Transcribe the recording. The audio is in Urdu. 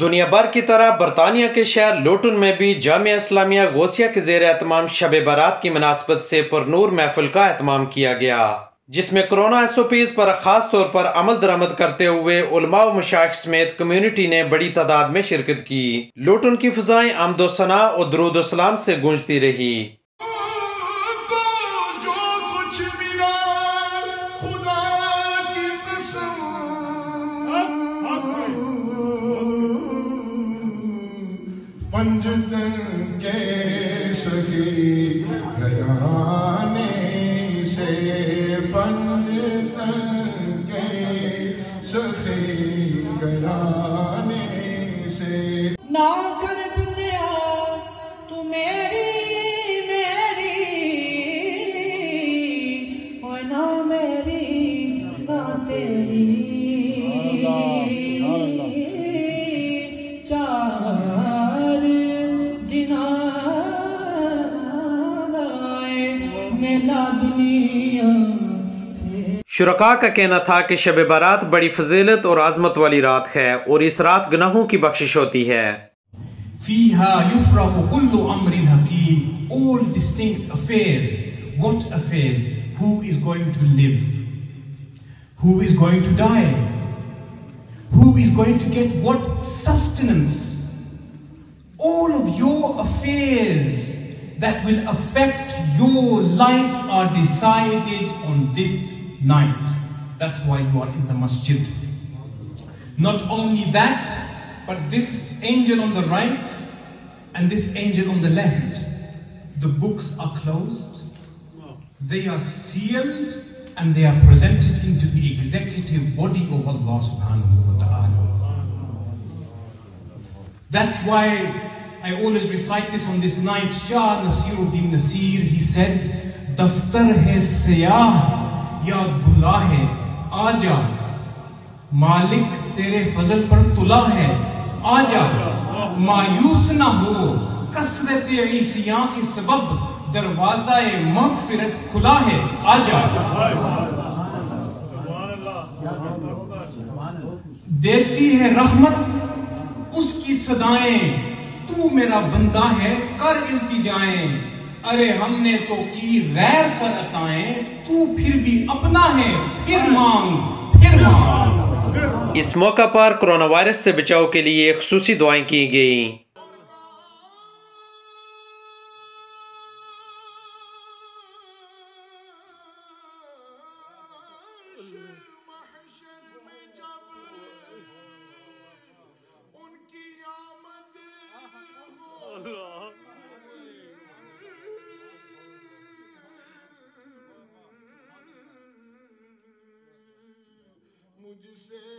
دنیا بھر کی طرح برطانیہ کے شہر لوٹن میں بھی جامعہ اسلامیہ غوثیہ کے زیر اہتمام شب برات کی مناسبت سے پرنور محفل کا اہتمام کیا گیا، جس میں کرونا SOPs پر خاص طور پر عمل درآمد کرتے ہوئے علماء و مشائخ سمیت کمیونٹی نے بڑی تعداد میں شرکت کی۔ لوٹن کی فضائیں حمد و ثنا اور درود و سلام سے گونجتی رہی۔ پنجتن کے سخی گھرانے سے، پنجتن کے سخی گھرانے سے، نہ کر دنیا تو میری اور نہ میری نہ تیری، چار دن آئے میلا دنیا۔ شرکاء کا کہنا تھا کہ شب برات بڑی فضیلت اور عظمت والی رات ہے اور اس رات گناہوں کی بخشش ہوتی ہے۔ فِيهَا يُفْرَقُ كُلُّ أَمْرٍ حَكِيمٍ. All distinct affairs. What affairs? Who is going to live? Who is going to die? Who is going to get what sustenance? All of your affairs that will affect your life are decided on this night. That's why you are in the masjid. Not only that, but this angel on the right and this angel on the left, the books are closed, they are sealed, and they are presented into the executive body of Allah subhanahu wa ta'ala. That's why I always recite this on this night. Shah Nasiruddin Nasir, he said, Daftar hai siyah ya dula hai aaja, Malik tere fazl par tula hai aaja, mایوس نہ ہو کثرت عیسیاں کے سبب دروازہ مغفرت کھلا ہے آجا، دیتی ہے رحمت اس کی صدائیں، تو میرا بندہ ہے کر التجائیں، ارے ہم نے تو کی غیر پر عطائیں، تو پھر بھی اپنا ہے پھر مانگ پھر مانگ۔ اس موقع پر کرونا وائرس سے بچاؤ کے لیے خصوصی دعائیں کی گئیں۔ مجھ سے